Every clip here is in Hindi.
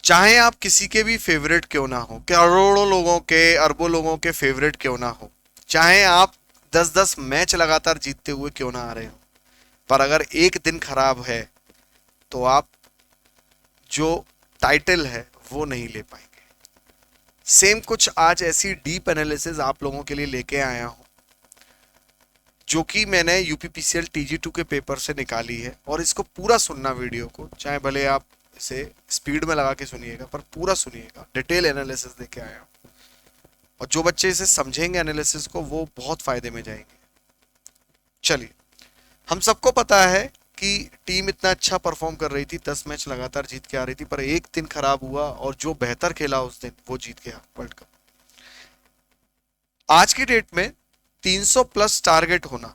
चाहे आप किसी के भी फेवरेट क्यों ना हो, करोड़ों लोगों के, अरबों लोगों के फेवरेट क्यों ना हो, चाहे आप 10-10 मैच लगातार जीतते हुए क्यों ना आ रहे हो, पर अगर एक दिन खराब है तो आप जो टाइटल है वो नहीं ले पाएंगे। सेम कुछ आज ऐसी डीप एनालिसिस आप लोगों के लिए लेके आया हूं, जो कि मैंने यूपीपीसीएल टीजी2 के पेपर से निकाली है। और इसको पूरा सुनना, वीडियो को चाहे भले आप इसे स्पीड में लगा के सुनिएगा, पर पूरा सुनिएगा, डिटेल एनालिसिस लेके आया हूं। और जो बच्चे इसे समझेंगे एनालिसिस को, वो बहुत फायदे में जाएंगे। चलिए, हम सबको पता है कि टीम इतना अच्छा परफॉर्म कर रही थी, 10 मैच लगातार जीत के आ रही थी, पर एक दिन खराब हुआ और जो बेहतर खेला उस दिन वो जीत गया वर्ल्ड कप। आज की डेट में 300 प्लस टारगेट होना,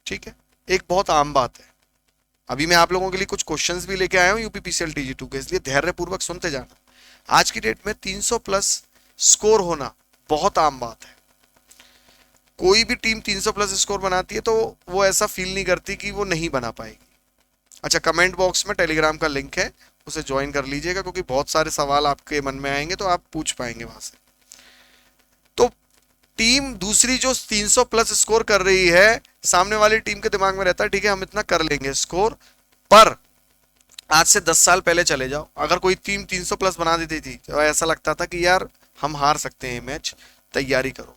ठीक है, एक बहुत आम बात है। अभी मैं आप लोगों के लिए कुछ क्वेश्चंस भी लेके आया हूं यूपीपीसीएल टीजी2 के, इसलिए धैर्यपूर्वक सुनते जाना। आज की डेट में 300 प्लस स्कोर होना बहुत आम बात है। कोई भी टीम 300 प्लस स्कोर बनाती है तो वो ऐसा फील नहीं करती कि वो नहीं बना पाएगी। अच्छा, कमेंट बॉक्स में टेलीग्राम का लिंक है, उसे ज्वाइन कर लीजिएगा, क्योंकि बहुत सारे सवाल आपके मन में आएंगे तो आप पूछ पाएंगे वहां से। तो टीम दूसरी जो 300 प्लस स्कोर कर रही है, सामने वाली टीम के दिमाग में रहता है ठीक है हम इतना कर लेंगे स्कोर, पर आज से 10 साल पहले चले जाओ, अगर कोई टीम 300 प्लस बना देती थी तो ऐसा लगता था कि यार हम हार सकते हैं मैच, तैयारी करो।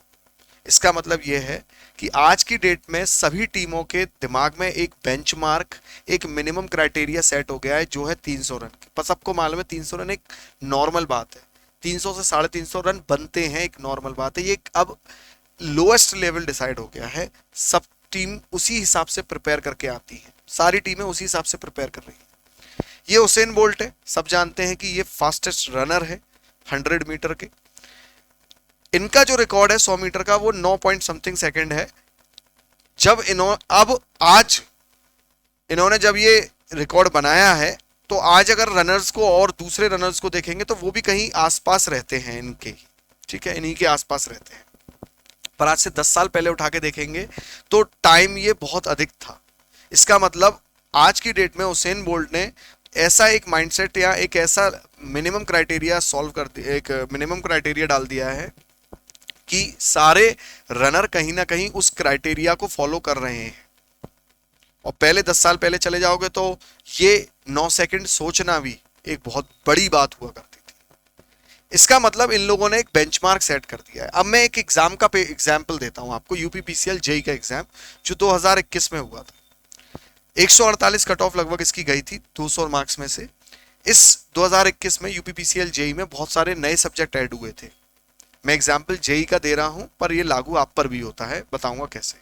इसका मतलब यह है कि आज की डेट में सभी टीमों के दिमाग में एक बेंचमार्क, एक मिनिमम क्राइटेरिया सेट हो गया है, जो है 300 रन। पर सबको मालूम है 300 रन एक नॉर्मल बात है, 300 से 350 रन बनते हैं, एक नॉर्मल बात है। ये अब लोएस्ट लेवल डिसाइड हो गया है, सब टीम उसी हिसाब से प्रिपेयर करके आती है, सारी टीमें उसी हिसाब से प्रिपेयर कर रही हैं। ये उसेन बोल्ट है, सब जानते हैं कि ये फास्टेस्ट रनर है 100 मीटर के। इनका जो रिकॉर्ड है 100 मीटर का, वो 9 पॉइंट समथिंग सेकंड है। जब अब आज इन्होंने जब ये रिकॉर्ड बनाया है, तो आज अगर रनर्स को और दूसरे रनर्स को देखेंगे तो वो भी कहीं आसपास रहते हैं इनके, ठीक है, इन्हीं के आसपास रहते हैं। पर आज से 10 साल पहले उठा के देखेंगे तो टाइम ये बहुत अधिक था। इसका मतलब आज की डेट में उसेन बोल्ट ने ऐसा एक माइंडसेट या एक ऐसा मिनिमम क्राइटेरिया सॉल्व कर दिया, एक मिनिमम क्राइटेरिया डाल दिया है कि सारे रनर कहीं ना कहीं उस क्राइटेरिया को फॉलो कर रहे हैं। और पहले 10 साल पहले चले जाओगे तो ये 9 सेकंड सोचना भी एक बहुत बड़ी बात हुआ करती थी। इसका मतलब इन लोगों ने एक बेंचमार्क सेट कर दिया है। अब मैं एक एग्जाम का एग्जाम्पल देता हूं आपको, यूपीपीसीएल जेई का एग्जाम जो 2021 में हुआ था। 148 कट ऑफ लगभग इसकी गई थी 200 मार्क्स में से। इस 2021 में यूपीपीसीएल जेई में बहुत सारे नए सब्जेक्ट ऐड हुए थे। मैं एग्जाम्पल जेई का दे रहा हूं, पर ये लागू आप पर भी होता है, बताऊंगा कैसे।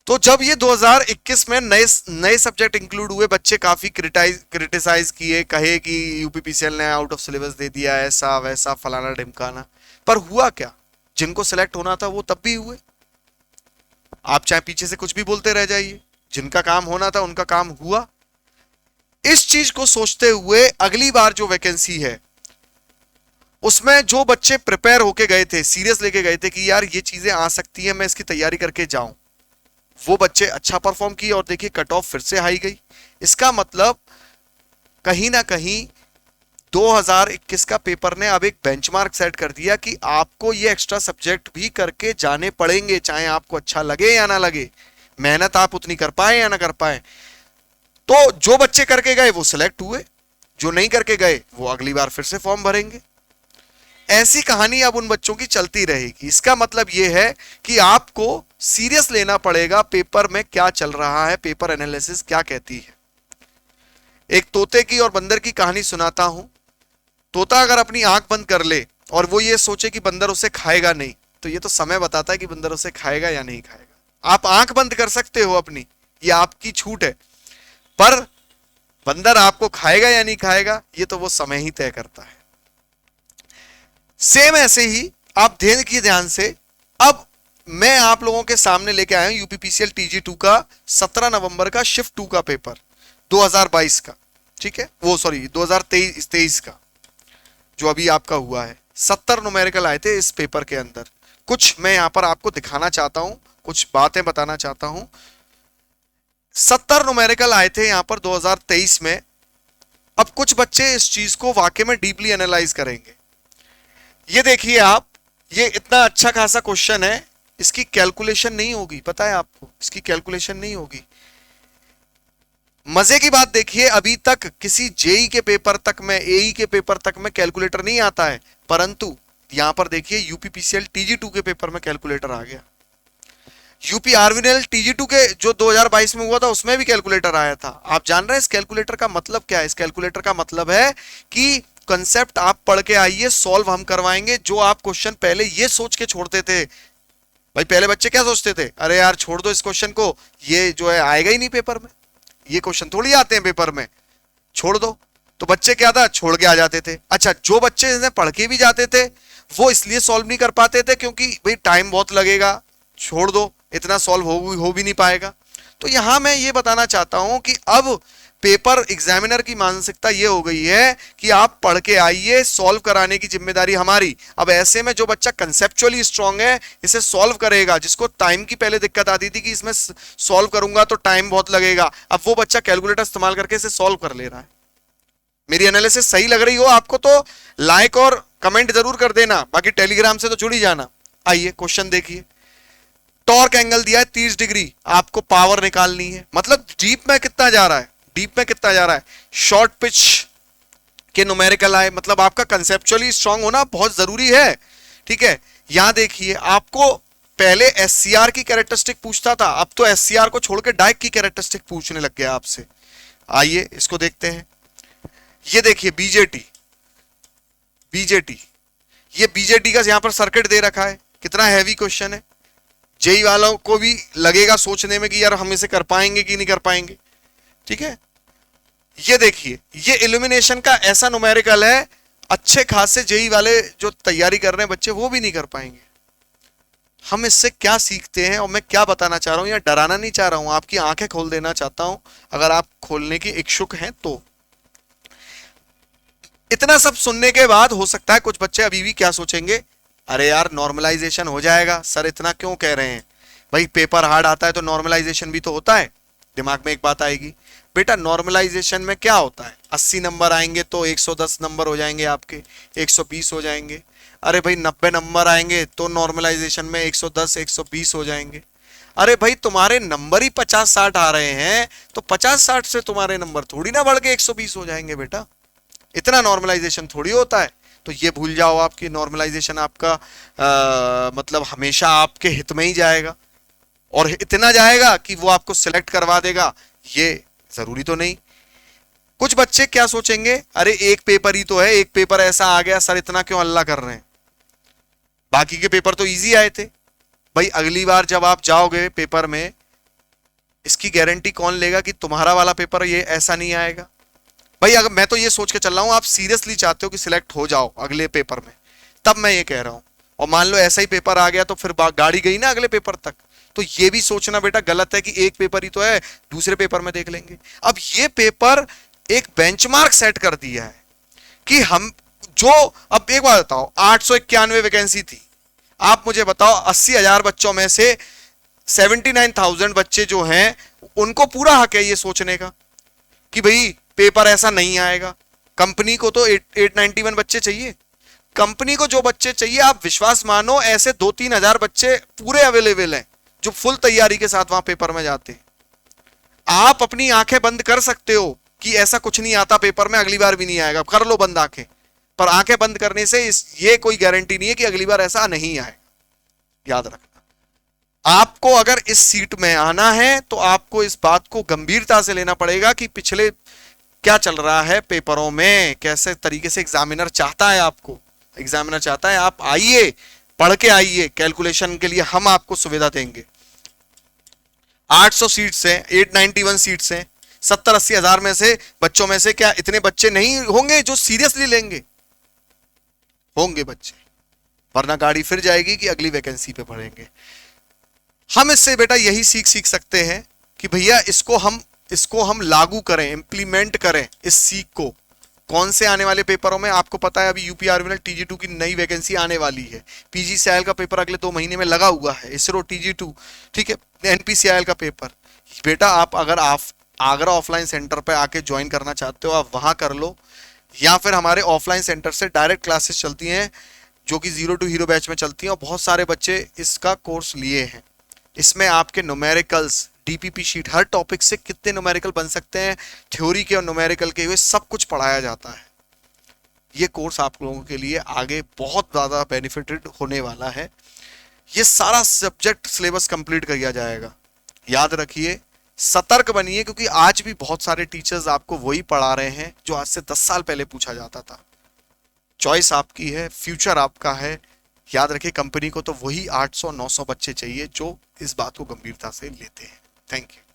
तो जब ये 2021 में नए नए सब्जेक्ट इंक्लूड हुए, बच्चे काफी क्रिटिसाइज किए, कहे कि यूपीपीसीएल ने आउट ऑफ सिलेबस दे दिया, ऐसा वैसा फलाना ढिमकाना। पर हुआ क्या, जिनको सिलेक्ट होना था वो तब भी हुए। आप चाहे पीछे से कुछ भी बोलते रह जाइए, जिनका काम होना था उनका काम हुआ। इस चीज को सोचते हुए अगली बार जो वैकेंसी है उसमें जो बच्चे प्रिपेयर होके गए थे, सीरियस लेके गए थे कि यार ये चीजें आ सकती है, मैं इसकी तैयारी करके जाऊं, वो बच्चे अच्छा परफॉर्म किए और देखिए कट ऑफ फिर से हाई गई। इसका मतलब कहीं ना कहीं 2021 का पेपर ने अब एक बेंचमार्क सेट कर दिया कि आपको ये एक्स्ट्रा सब्जेक्ट भी करके जाने पड़ेंगे, चाहे आपको अच्छा लगे या ना लगे, मेहनत आप उतनी कर पाए या ना कर पाए। तो जो बच्चे करके गए वो सिलेक्ट हुए, जो नहीं करके गए वो अगली बार फिर से फॉर्म भरेंगे। ऐसी कहानी अब उन बच्चों की चलती रहेगी। इसका मतलब यह है कि आपको सीरियस लेना पड़ेगा पेपर में क्या चल रहा है, पेपर एनालिसिस क्या कहती है। एक तोते की और बंदर की कहानी सुनाता हूं। तोता अगर अपनी आंख बंद कर ले और वो ये सोचे कि बंदर उसे खाएगा नहीं, तो ये तो समय बताता है कि बंदर उसे खाएगा या नहीं खाएगा। आप आंख बंद कर सकते हो अपनी, ये आपकी छूट है, पर बंदर आपको खाएगा या नहीं खाएगा ये तो वो समय ही तय करता है। सेम ऐसे ही आप ध्यान से, अब मैं आप लोगों के सामने लेके आया हूं यूपीपीसीएल टीजी2 का 17 नवंबर का शिफ्ट 2 का पेपर 2022 का, ठीक है, वो सॉरी 2023 का जो अभी आपका हुआ है। 70 न्यूमेरिकल आए थे इस पेपर के अंदर। कुछ मैं यहां पर आपको दिखाना चाहता हूं, कुछ बातें बताना चाहता हूं। 70 न्यूमेरिकल आए थे यहां पर 2023 में। अब कुछ बच्चे इस चीज को वाकई में डीपली एनालाइज करेंगे। ये देखिए आप, ये इतना अच्छा खासा क्वेश्चन है, इसकी कैलकुलेशन नहीं होगी, पता है आपको, इसकी कैलकुलेशन नहीं होगी। मजे की बात देखिए, अभी तक किसी जेई के पेपर तक में, एई के पेपर तक में कैलकुलेटर नहीं आता है, परंतु यहां पर देखिए यूपीपीसीएल टीजी2 के पेपर में कैलकुलेटर आ गया। यूपी आर्विनल टीजी2 के जो 2022 में हुआ था उसमें भी कैलकुलेटर आया था। आप जान रहे हैं इस कैलकुलेटर का मतलब क्या है? इस कैलकुलेटर का मतलब है कि कंसेप्ट आप पढ़ के आइए, सॉल्व हम करवाएंगे। जो आप क्वेश्चन पहले ये सोच के छोड़ते थे, भाई पहले बच्चे क्या सोचते थे, अरे यार छोड़ दो इस क्वेश्चन को, ये जो है आएगा ही नहीं पेपर में, ये क्वेश्चन थोड़ी आते हैं पेपर में, छोड़ दो। तो बच्चे क्या था, छोड़ के आ जाते थे। अच्छा, जो बच्चे इन्हें पढ़ के भी जाते थे वो इसलिए सॉल्व नहीं कर पाते थे क्योंकि भाई टाइम बहुत लगेगा, छोड़ दो, इतना सॉल्व हो भी नहीं पाएगा। तो यहां मैं ये बताना चाहता हूं कि अब पेपर एग्जामिनर की मानसिकता ये हो गई है कि आप पढ़ के आइए, सॉल्व कराने की जिम्मेदारी हमारी। अब ऐसे में जो बच्चा कंसेप्चुअली स्ट्रांग है इसे सॉल्व करेगा, जिसको टाइम की पहले दिक्कत आती थी कि इसमें सॉल्व करूंगा तो टाइम बहुत लगेगा, अब वो बच्चा कैलकुलेटर इस्तेमाल करके इसे सॉल्व कर ले रहा है। मेरी एनालिसिस सही लग रही हो आपको तो लाइक और कमेंट जरूर कर देना, बाकी टेलीग्राम से तो जुड़ ही जाना। आइए क्वेश्चन देखिए, टॉर्क एंगल दिया है 30 डिग्री, आपको पावर निकालनी है, मतलब डीप में कितना जा रहा है, डीप में कितना जा रहा है, शॉर्ट पिच के न्यूमेरिकल आए, मतलब आपका कंसेप्चुअली स्ट्रांग होना बहुत जरूरी है। ठीक है, यहां देखिए आपको पहले एससीआर की कैरेक्टरिस्टिक पूछता था, अब तो एससीआर को छोड़ के डाइक की कैरेक्टरिस्टिक पूछने लग गया आपसे। आइए इसको देखते हैं। ये देखिए बीजेटी, बीजेटी, ये बीजेटी का यहां पर सर्किट दे रखा है, कितना हैवी क्वेश्चन है। जेई वालों को भी लगेगा सोचने में कि यार हम इसे कर पाएंगे कि नहीं कर पाएंगे। ठीक है, ये देखिए ये इल्यूमिनेशन का ऐसा न्यूमेरिकल है, अच्छे खासे जेई वाले जो तैयारी कर रहे हैं बच्चे वो भी नहीं कर पाएंगे। हम इससे क्या सीखते हैं और मैं क्या बताना चाह रहा हूं, या डराना नहीं चाह रहा हूं, आपकी आंखें खोल देना चाहता हूं, अगर आप खोलने की इच्छुक हैं तो। इतना सब सुनने के बाद हो सकता है कुछ बच्चे अभी भी क्या सोचेंगे, अरे यार नॉर्मलाइजेशन हो जाएगा सर, इतना क्यों कह रहे हैं, भाई पेपर हार्ड आता है तो नॉर्मलाइजेशन भी तो होता है। दिमाग में एक बात आएगी, बेटा नॉर्मलाइजेशन में क्या होता है, 80 नंबर आएंगे तो 110 नंबर हो जाएंगे आपके, 120 हो जाएंगे। अरे भाई 90 नंबर आएंगे तो नॉर्मलाइजेशन में 110 120 हो जाएंगे। अरे भाई तुम्हारे नंबर ही 50-60 आ रहे हैं तो 50-60 से तुम्हारे नंबर थोड़ी ना बढ़ के 120 हो जाएंगे बेटा, इतना नॉर्मलाइजेशन थोड़ी होता है। तो ये भूल जाओ आपकी नॉर्मलाइजेशन आपका मतलब हमेशा आपके हित में ही जाएगा, और इतना जाएगा कि वो आपको सिलेक्ट करवा देगा, ये जरूरी तो नहीं। कुछ बच्चे क्या सोचेंगे, अरे एक पेपर ही तो है, एक पेपर ऐसा आ गया सर, इतना क्यों हल्ला कर रहे हैं, बाकी के पेपर तो इजी आए थे। भाई अगली बार जब आप जाओगे पेपर में, इसकी गारंटी कौन लेगा कि तुम्हारा वाला पेपर ये ऐसा नहीं आएगा। भाई अगर मैं तो ये सोच के चल रहा हूं आप सीरियसली चाहते हो कि सिलेक्ट हो जाओ अगले पेपर में, तब मैं ये कह रहा हूं, और मान लो ऐसा ही पेपर आ गया तो फिर गाड़ी गई ना अगले पेपर तक। तो ये भी सोचना बेटा गलत है कि एक पेपर ही तो है, दूसरे पेपर में देख लेंगे। अब ये पेपर एक बेंचमार्क सेट कर दिया है कि हम जो, अब एक बात बताओ, 891 वैकेंसी थी, आप मुझे बताओ 80,000 बच्चों में से 79,000 बच्चे जो हैं उनको पूरा हक है ये सोचने का कि भाई पेपर ऐसा नहीं आएगा। कंपनी को तो 891 बच्चे चाहिए, कंपनी को जो बच्चे चाहिए, आप विश्वास मानो ऐसे 2-3 हजार बच्चे पूरे अवेलेबल हैं जो फुल तैयारी के साथ वहां पेपर में जाते हैं। आप अपनी आंखें बंद कर सकते हो कि ऐसा कुछ नहीं आता पेपर में, अगली बार भी नहीं आएगा, कर लो बंद आंखें, पर आंखें बंद करने से ये कोई गारंटी नहीं है कि अगली बार ऐसा नहीं आएगा। याद रखना, आपको अगर इस सीट में आना है तो आपको इस बात को गंभीरता से लेना पड़ेगा कि पिछले क्या चल रहा है पेपरों में, कैसे तरीके से एग्जामिनर चाहता है आपको, एग्जामिनर चाहता है आप आइए, पढ़ के आइए, कैलकुलेशन के लिए हम आपको सुविधा देंगे। 800 सीट्स हैं, 891 सीट्स हैं, 70-80 हजार में से बच्चों में से क्या इतने बच्चे नहीं होंगे जो सीरियसली लेंगे? होंगे बच्चे, वरना गाड़ी फिर जाएगी कि अगली वैकेंसी पे पढ़ेंगे। हम इससे बेटा यही सीख सकते हैं कि भैया इसको हम लागू करें, इंप्लीमेंट करें इस सीख को। कौन से आने वाले पेपरों में आपको पता है, अभी यूपी आर्विनल टीजी2 की नई वैकेंसी आने वाली है, पीजीसीआईएल का पेपर अगले 2 महीने में लगा हुआ है, इसरो टीजी2, ठीक है, एनपीसीआईएल का पेपर। बेटा आप अगर आप आगरा ऑफलाइन सेंटर पे आके ज्वाइन करना चाहते हो आप वहां कर लो, या फिर हमारे ऑफलाइन सेंटर से डायरेक्ट क्लासेस चलती हैं जो कि 0 टू हीरो बैच में चलती हैं, और बहुत सारे बच्चे इसका कोर्स लिए हैं। इसमें आपके न्यूमेरिकल्स, डीपीपी शीट, हर टॉपिक से कितने न्यूमेरिकल बन सकते हैं, थ्योरी के और न्यूमेरिकल के हुए सब कुछ पढ़ाया जाता है। ये कोर्स आप लोगों के लिए आगे बहुत ज़्यादा बेनिफिटेड होने वाला है। ये सारा सब्जेक्ट सिलेबस कंप्लीट कर दिया जाएगा। याद रखिए, सतर्क बनिए, क्योंकि आज भी बहुत सारे टीचर्स आपको वही पढ़ा रहे हैं जो आज से 10 साल पहले पूछा जाता था। चॉइस आपकी है, फ्यूचर आपका है। याद रखिए, कंपनी को तो वही 800-900 बच्चे चाहिए जो इस बात को गंभीरता से लेते हैं। Thank you.